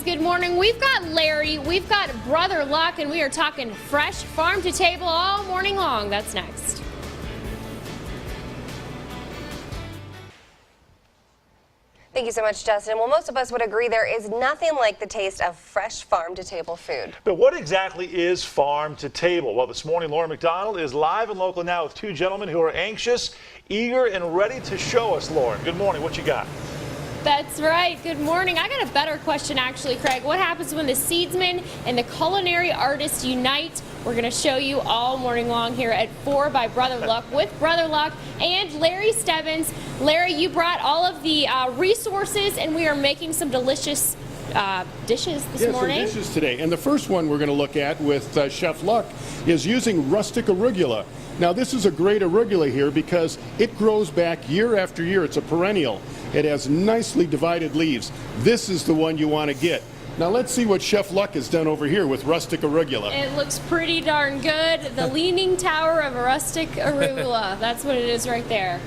Good morning. We've got Larry, we've got Brother Luck, and we are talking fresh farm to table all morning long. That's next. Thank you so much, Justin. Well, most of us would agree there is nothing like the taste of fresh farm-to-table food. But what exactly is farm to table? Well, this morning, Lauren McDonald is live and local now with two gentlemen who are anxious, eager, and ready to show us. Lauren, good morning. What you got? That's right. Good morning. I got a better question, actually, Craig. What happens when the seedsman and the culinary artist unite? We're going to show you all morning long here at 4 by Brother Luck with Brother Luck and Larry Stebbins. Larry, you brought all of the resources, and we are making some delicious dishes this morning. Some dishes today. And the first one we're going to look at with Chef Luck is using rustic arugula. Now, this is a great arugula here because it grows back year after year. It's a perennial. It has nicely divided leaves. This is the one you want to get. Now let's see what Chef Luck has done over here with rustic arugula. It looks pretty darn good. The Leaning Tower of rustic arugula. That's what it is right there.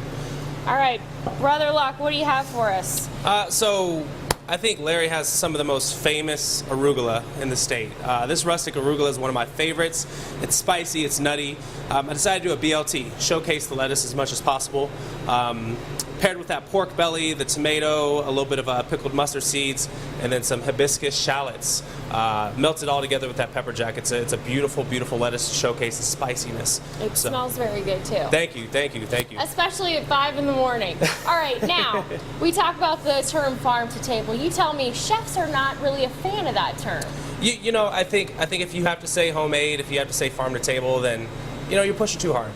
All right, Brother Luck, what do you have for us? So I think Larry has some of the most famous arugula in the state. This rustic arugula is one of my favorites. It's spicy, it's nutty. I decided to do a BLT, showcase the lettuce as much as possible. Paired with that pork belly, the tomato, a little bit of pickled mustard seeds, and then some hibiscus shallots. Melted all together with that pepper jack. It's a beautiful, beautiful lettuce to showcase the spiciness. It smells very good too. Thank you, thank you, thank you. Especially at 5 in the morning. All right, now we talk about the term farm to table. You tell me, chefs are not really a fan of that term. You know, I think if you have to say homemade, if you have to say farm to table, then you're pushing too hard.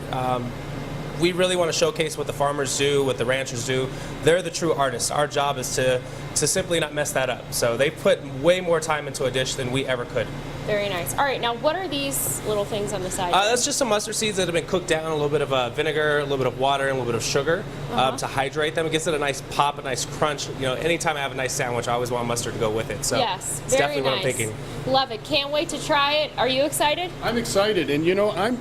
We really want to showcase what the farmers do, what the ranchers do. They're the true artists. Our job is to simply not mess that up. So they put way more time into a dish than we ever could. Very nice. All right, now what are these little things on the side? That's just some mustard seeds that have been cooked down, a little bit of vinegar, a little bit of water, and a little bit of sugar to hydrate them. It gives it a nice pop, a nice crunch. Anytime I have a nice sandwich, I always want mustard to go with it. So yes, it's definitely what I'm thinking. Love it. Can't wait to try it. Are you excited? I'm excited, and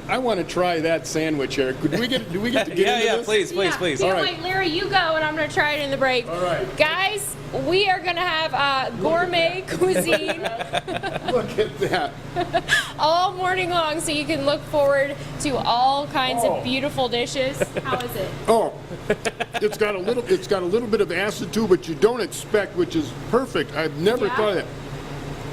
I want to try that sandwich here. Do we get to get into this? Please. Can't wait, Larry, you go, and I'm going to try it in the break. All right. Guys, we are going to have gourmet cuisine. Look at that. All morning long, so you can look forward to all kinds of beautiful dishes. How is it? Oh, it's got a little bit of acid too, but you don't expect, which is perfect. I've never thought of that.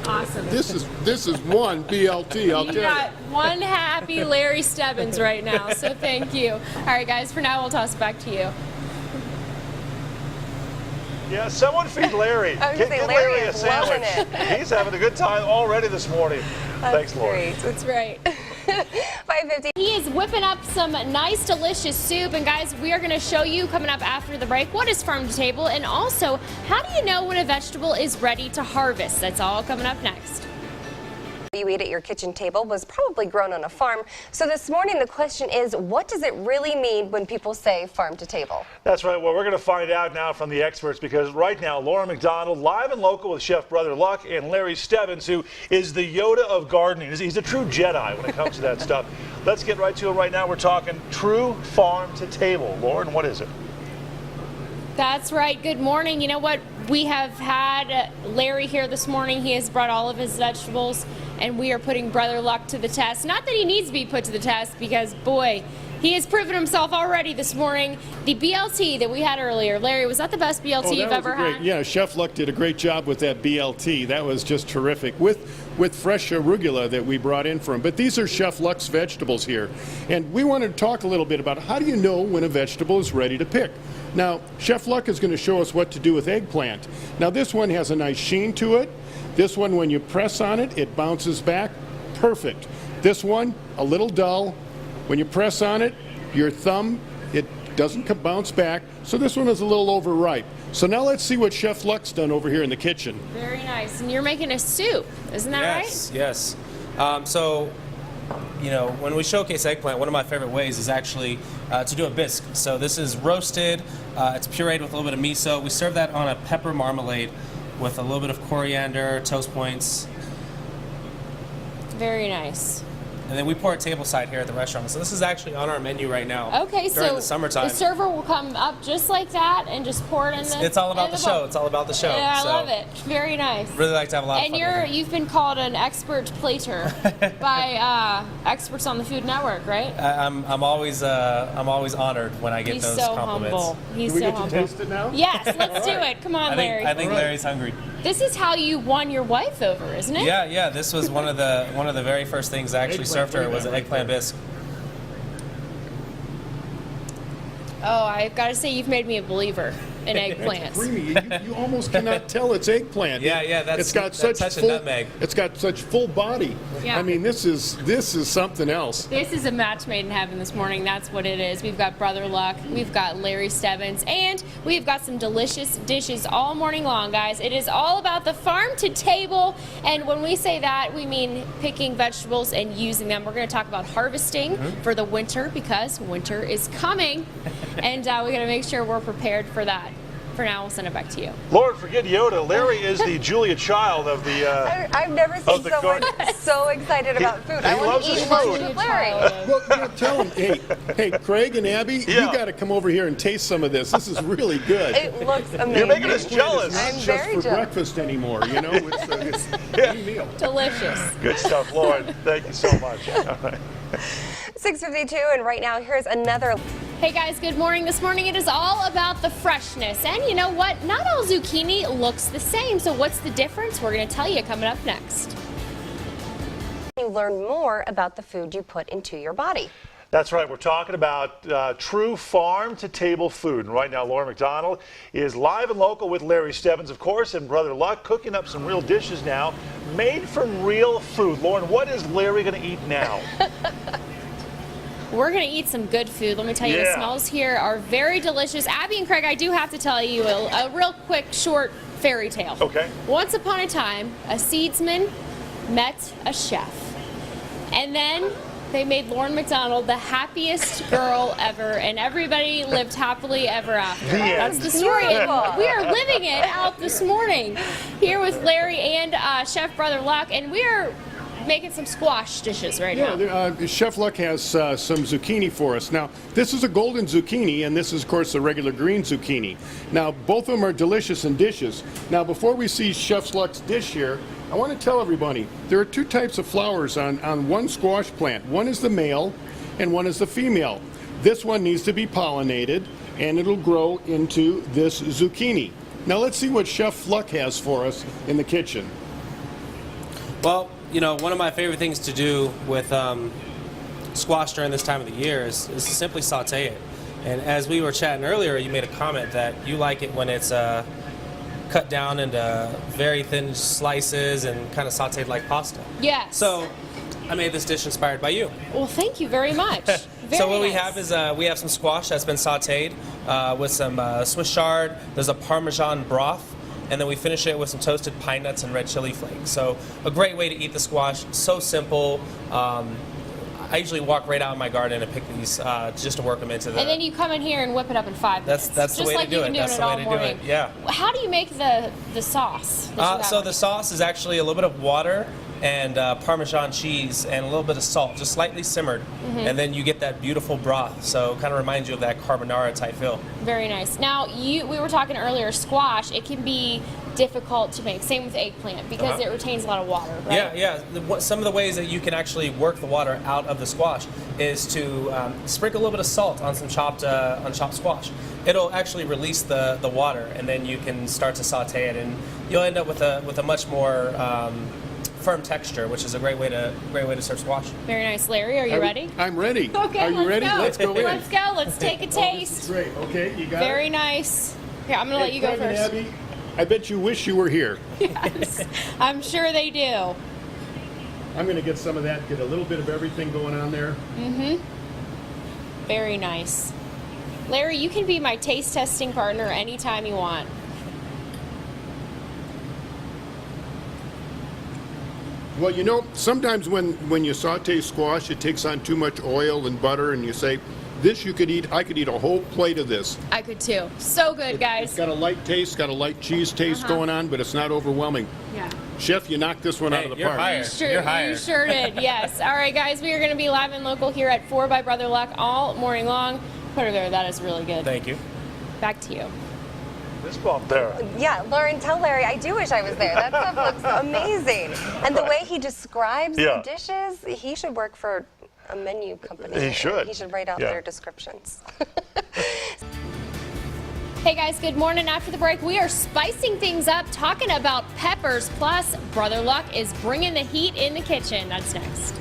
Awesome. This is one BLT, I'll tell you. You got one happy Larry Stebbins right now, so thank you. All right, guys, for now, we'll toss it back to you. Yeah, someone feed Larry. Get Larry a sandwich. He's having a good time already this morning. Thanks, Lauren. That's right. 5:50. He is whipping up some nice, delicious soup. And guys, we are going to show you coming up after the break what is farm to table, and also how do you know when a vegetable is ready to harvest? That's all coming up next. You eat at your kitchen table was probably grown on a farm. So this morning the question is, what does it really mean when people say farm to table? That's right. Well, we're going to find out now from the experts, because right now Lauren McDonald live and local with Chef Brother Luck and Larry Stebbins, who is the Yoda of gardening. He's a true Jedi when it comes to that stuff. Let's get right to it right now. We're talking true farm to table. Lauren, what is it? That's right. Good morning. You know what? We have had Larry here this morning. He has brought all of his vegetables, and we are putting Brother Luck to the test. Not that he needs to be put to the test, because, boy, he has proven himself already this morning. The BLT that we had earlier, Larry, was that the best BLT you've ever had? Yeah, Chef Luck did a great job with that BLT. That was just terrific with fresh arugula that we brought in for him. But these are Chef Luck's vegetables here. And we wanted to talk a little bit about how do you know when a vegetable is ready to pick. Now, Chef Luck is going to show us what to do with eggplant. Now, this one has a nice sheen to it. This one, when you press on it, it bounces back. Perfect. This one, a little dull. When you press on it, your thumb, it doesn't bounce back. So this one is a little overripe. So now let's see what Chef Luck's done over here in the kitchen. Very nice. And you're making a soup, isn't that right? Yes. So, when we showcase eggplant, one of my favorite ways is actually to do a bisque. So this is roasted. It's pureed with a little bit of miso. We serve that on a pepper marmalade with a little bit of coriander, toast points. Very nice. and then we pour it tableside here at the restaurant. So this is actually on our menu right now. Okay, during so the summertime. the server will come up just like that and just pour it in the. It's all about the show. bowl. It's all about the show. Yeah, I so love it. Very nice. Really like to have a lot of fun. And you've been called an expert plater by experts on the Food Network, right? I'm always honored when I get He's those so compliments. humble. He's Can we so get humble. to taste it now? Yes, let's do it. Come on, Larry. I think Larry's hungry. This is how you won your wife over, isn't it? Yeah. This was one of the very first things I actually served her was an eggplant bisque. Oh, I've got to say, you've made me a believer in eggplants. It's creamy. You almost cannot tell it's eggplant. Yeah, that's it's got that such touch of full, nutmeg. It's got such full body. Yeah. I mean, this is something else. This is a match made in heaven this morning. That's what it is. We've got Brother Luck, we've got Larry Stebbins, and we've got some delicious dishes all morning long, guys. It is all about the farm to table, and when we say that, we mean picking vegetables and using them. We're going to talk about harvesting for the winter because winter is coming, and we got to make sure we're prepared for that. For now, we'll send it back to you. Lord, forget Yoda. Larry is the Julia Child of the. I've never seen the someone garden. so excited about food. I he want loves to his eat lunch food. with Larry. Well, tell him, hey, Craig and Abby, Yeah. you got to come over here and taste some of this. This is really good. It looks amazing. You're making us jealous. It's not I'm just very for jealous. breakfast anymore, you know. It's a meal. Delicious. Good stuff, Lord. Thank you so much. All right. 6:52, and right now here's another. Hey guys, good morning. This morning it is all about the freshness. And you know what? Not all zucchini looks the same. So what's the difference? We're going to tell you coming up next. You learn more about the food you put into your body. That's right. We're talking about true farm-to-table food. And right now, Laura McDonald is live and local with Larry Stebbins, of course, and Brother Luck, cooking up some real dishes now made from real food. Lauren, what is Larry going to eat now? We're going to eat some good food. Let me tell you, the Yeah. smells here are very delicious. Abby and Craig, I do have to tell you a real quick, short fairy tale. Okay. Once upon a time, a seedsman met a chef. And then they made Lauren McDonald the happiest girl ever, and everybody lived happily ever after. The That's end. the story. And Beautiful. we are living it out this morning here with Larry and Chef Brother Luck, and we are making some squash dishes right now. Chef Luck has some zucchini for us. Now, this is a golden zucchini, and this is, of course, a regular green zucchini. Now, both of them are delicious in dishes. Now, before we see Chef Luck's dish here, I want to tell everybody, there are two types of flowers on one squash plant. One is the male, and one is the female. This one needs to be pollinated, and it'll grow into this zucchini. Now, let's see what Chef Luck has for us in the kitchen. Well, you know, one of my favorite things to do with squash during this time of the year is to simply saute it. And as we were chatting earlier, you made a comment that you like it when it's cut down into very thin slices and kind of sauteed like pasta. Yes. So I made this dish inspired by you. Well, thank you very much. Very So what we nice. have is we have some squash that's been sauteed with some Swiss chard. There's a Parmesan broth. And then we finish it with some toasted pine nuts and red chili flakes. So a great way to eat the squash. So simple. I usually walk right out in my garden and pick these just to work them into the. And then you come in here and whip it up in 5 minutes. That's the just way like to do you've it. been doing That's it the way all to do morning. it. Yeah. How do you make the sauce? that you have So on the it? sauce is actually a little bit of water and Parmesan cheese and a little bit of salt, just slightly simmered, and then you get that beautiful broth. So it kind of reminds you of that carbonara type feel. Very nice. Now, we were talking earlier, squash, it can be difficult to make. Same with eggplant because it retains a lot of water, right? Yeah. Some of the ways that you can actually work the water out of the squash is to sprinkle a little bit of salt on some chopped squash. It'll actually release the water, and then you can start to saute it, and you'll end up with a much more firm texture, which is a great way to serve squash. Very nice. Larry, are you ready? I'm ready. Okay, Are you let's ready? go. Let's go in. Let's go. Let's take a Oh, this is taste. great. Okay, you got Very it. nice. Here, I'm going to let you go Craig and first. Abby, I bet you wish you were here. Yes, I'm sure they do. I'm going to get some of that, get a little bit of everything going on there. Very nice. Larry, you can be my taste testing partner anytime you want. Well, you know, sometimes when you saute squash, it takes on too much oil and butter, and you say, this you could eat, I could eat a whole plate of this. I could too. So good, It's guys. got a light taste, got a light cheese taste going on, but it's not overwhelming. Yeah. Chef, you knocked this one out of the you're park. hired. You're hired. You sure did, yes. All right, guys, we are going to be live and local here at 4 by Brother Luck all morning long. Put her there. That is really good. Thank you. Back to you. This bump there. Yeah, Lauren, tell Larry I do wish I was there. That stuff looks amazing. And the way he describes the dishes, he should work for a menu company. He should. He should write out their descriptions. Hey guys, good morning. After the break, we are spicing things up, talking about peppers. Plus, Brother Luck is bringing the heat in the kitchen. That's next.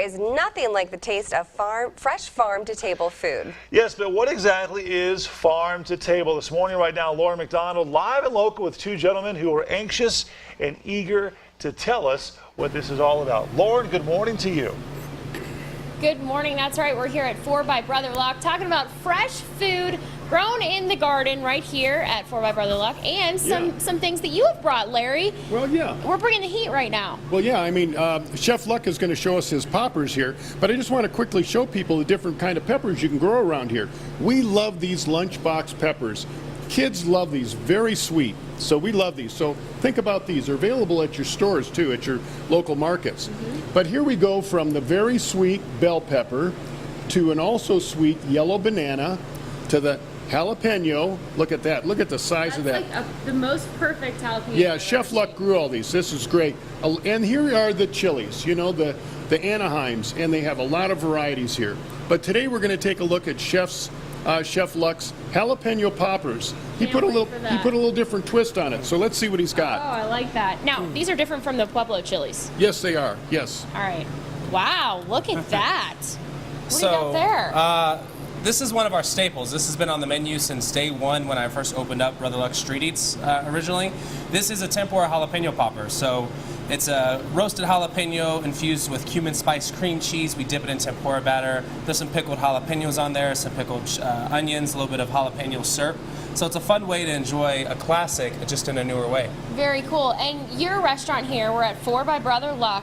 Is nothing like the taste of fresh farm-to-table food. Yes, but what exactly is farm to table? This morning, right now, Lauren McDonald, live and local with two gentlemen who are anxious and eager to tell us what this is all about. Lauren, good morning to you. Good morning. That's right. We're here at 4 by Brother Luck talking about fresh food grown in the garden right here at 4 by Brother Luck, and some things that you have brought, Larry. Well, yeah. We're bringing the heat right now. Well, yeah, I mean, Chef Luck is going to show us his poppers here, but I just want to quickly show people the different kind of peppers you can grow around here. We love these lunchbox peppers. Kids love these, very sweet. So we love these. So think about these. They're available at your stores too, at your local markets. But here we go from the very sweet bell pepper to an also sweet yellow banana to the jalapeno. Look at that. Look at the size of that. Like the most perfect jalapeno. Yeah, Chef Luck grew all these. This is great. And here are the chilies, you know, the Anaheims, and they have a lot of varieties here. But today we're going to take a look at Chef Luck's jalapeno poppers. He put a little different twist on it. So let's see what he's Oh, got. I like that. Now, these are different from the Pueblo chilies. Yes, they are. Yes. All right. Wow, look at that. What do you got there? This is one of our staples. This has been on the menu since day one when I first opened up Brother Luck's Street Eats originally. This is a tempura jalapeno popper. So it's a roasted jalapeno infused with cumin spice cream cheese. We dip it in tempura batter. There's some pickled jalapenos on there, some pickled onions, a little bit of jalapeno syrup. So it's a fun way to enjoy a classic just in a newer way. Very cool. And your restaurant here, we're at 4 by Brother Luck.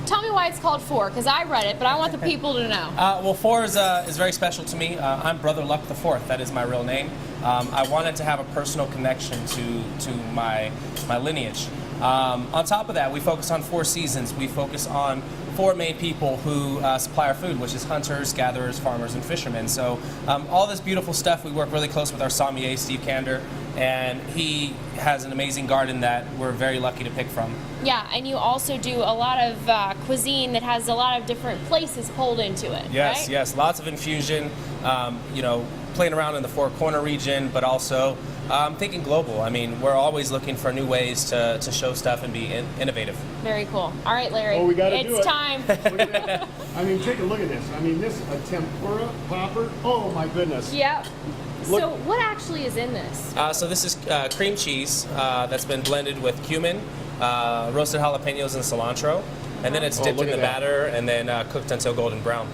Tell me why it's called 4, because I read it, but I want the people to know. Well, 4 is very special to me. I'm Brother Luck the Fourth. That is my real name. I wanted to have a personal connection to my lineage. On top of that, we focus on 4 seasons. We focus on 4 main people who supply our food, which is hunters, gatherers, farmers, and fishermen. So all this beautiful stuff, we work really close with our sommelier, Steve Kander, and he has an amazing garden that we're very lucky to pick from. Yeah, and you also do a lot of cuisine that has a lot of different places pulled into it. Yes, right? yes, lots of infusion, you know, playing around in the Four Corner region, but also thinking global. I mean, we're always looking for new ways to show stuff and be innovative. Very cool. All right, Larry. Oh, we gotta do it. It's time. Look at that. I mean, take a look at this. I mean, this a tempura popper. Oh my goodness. Yep. Look. So what actually is in this? So this is cream cheese that's been blended with cumin, roasted jalapenos, and cilantro. And then it's dipped in the batter and then cooked until golden brown.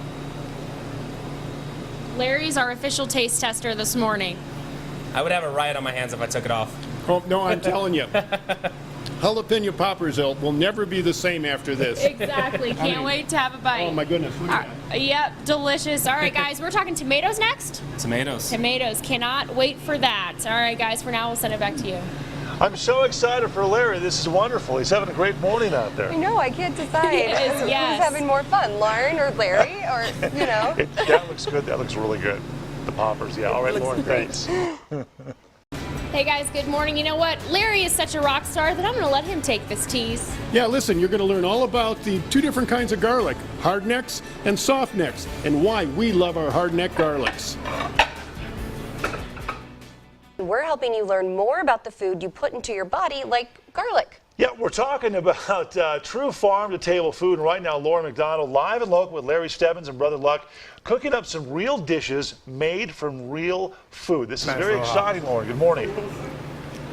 Larry's our official taste tester this morning. I would have a riot on my hands if I took it off. Oh, no, I'm telling you. Jalapeno poppers will never be the same after this. Exactly. Can't wait to have a bite. Oh my goodness. Look at that. Yep, delicious. All right, guys, we're talking tomatoes next. Tomatoes. Tomatoes. Cannot wait for that. All right, guys, for now, we'll send it back to you. I'm so excited for Larry. This is wonderful. He's having a great morning out there. I know, I can't decide He is, yes. who's having more fun, Lauren or Larry, or, you know. That looks good. That looks really good. The poppers, yeah. All right, Lauren, thanks. Hey guys, good morning. You know what? Larry is such a rock star that I'm going to let him take this tease. Yeah, listen, you're going to learn all about the 2 different kinds of garlic, hard necks and soft necks, and why we love our hard neck garlics. We're helping you learn more about the food you put into your body, like garlic. Yeah, we're talking about true farm-to-table food. And right now, Lauren McDonald, live and local with Larry Stebbins and Brother Luck, cooking up some real dishes made from real food. This is very exciting, Lauren. Good morning.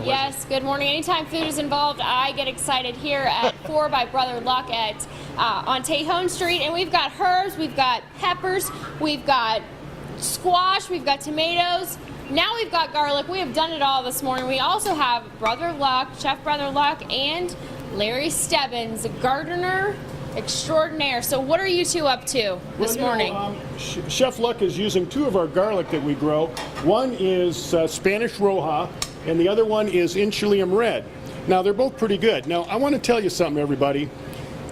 Yes, good morning. Anytime food is involved, I get excited here at 4 by Brother Luck at on Tejon Street. And we've got herbs, we've got peppers, we've got squash, we've got tomatoes. Now we've got garlic. We have done it all this morning. We also have Brother Luck, Chef Brother Luck, and Larry Stebbins, gardener extraordinaire. So what are you two up to this morning? Chef Luck is using 2 of our garlic that we grow. One is Spanish Roja, and the other one is Inchilium Red. Now, they're both pretty good. Now, I want to tell you something, everybody.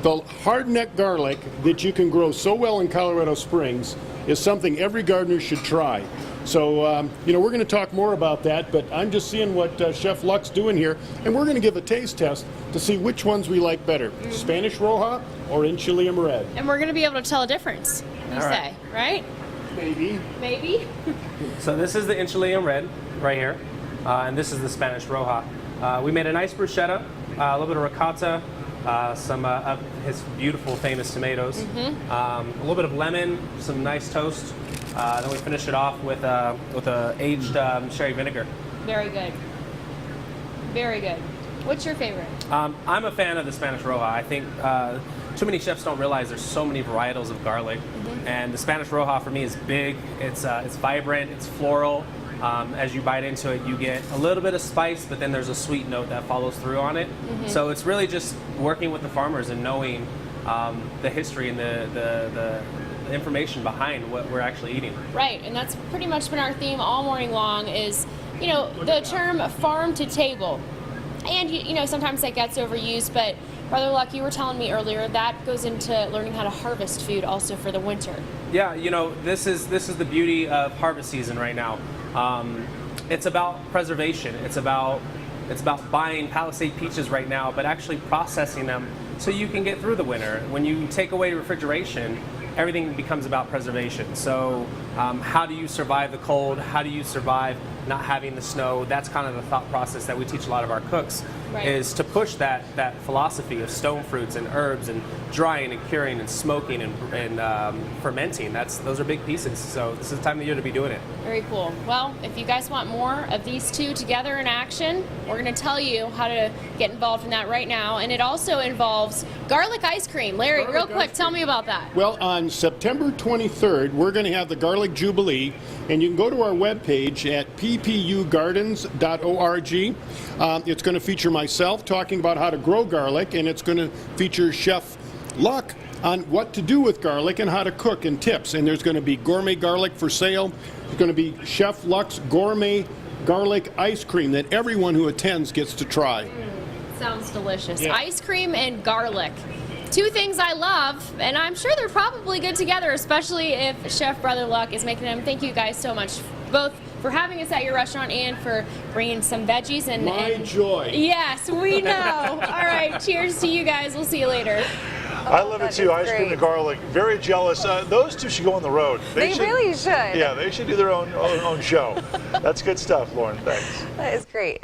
The hardneck garlic that you can grow so well in Colorado Springs is something every gardener should try. So, you know, we're going to talk more about that, but I'm just seeing what Chef Luck's doing here, and we're going to give a taste test to see which ones we like better, Spanish Roja or Enchilada Red. And we're going to be able to tell a difference, you say, right? Maybe. Maybe? So this is the Enchilada Red right here, and this is the Spanish Roja. We made a nice bruschetta, a little bit of ricotta, some of his beautiful, famous tomatoes, a little bit of lemon, some nice toast. Then we finish it off with a aged sherry vinegar. Very good. Very good. What's your favorite? I'm a fan of the Spanish Roja. I think too many chefs don't realize there's so many varietals of garlic, and the Spanish Roja for me is big. It's vibrant. It's floral. As you bite into it, you get a little bit of spice, but then there's a sweet note that follows through on it. So it's really just working with the farmers and knowing the history and the information behind what we're actually eating. Right, and that's pretty much been our theme all morning long is, you know, the term farm to table. And, you know, sometimes that gets overused, but Brother Luck, you were telling me earlier, that goes into learning how to harvest food also for the winter. Yeah, you know, this is the beauty of harvest season right now. It's about preservation. It's about buying Palisade peaches right now, but actually processing them so you can get through the winter. When you take away refrigeration, everything becomes about preservation. So how do you survive the cold? How do you survive not having the snow? That's kind of the thought process that we teach a lot of our cooks, is to push that philosophy of stone fruits and herbs and drying and curing and smoking and fermenting. Those are big pieces. So this is the time of year to be doing it. Very cool. Well, if you guys want more of these two together in action, we're going to tell you how to get involved in that right now. And it also involves garlic ice cream. Larry, real quick, tell me about that. Well, on September 23rd, we're going to have the Garlic Jubilee, and you can go to our webpage at ppugardens.org. It's going to feature myself talking about how to grow garlic, and it's going to feature Chef Luck on what to do with garlic and how to cook and tips. And there's going to be gourmet garlic for sale. There's going to be Chef Luck's gourmet garlic ice cream that everyone who attends gets to try. Sounds delicious. Yeah. Ice cream and garlic. Two things I love, and I'm sure they're probably good together, especially if Chef Brother Luck is making them. Thank you guys so much, both for having us at your restaurant and for bringing some veggies. My joy. Yes, we know. All right, cheers to you guys. We'll see you later. I love it too. Ice cream and garlic. Very jealous. Those two should go on the road. They really should. Yeah, they should do their own show. That's good stuff, Lauren. Thanks. That is great.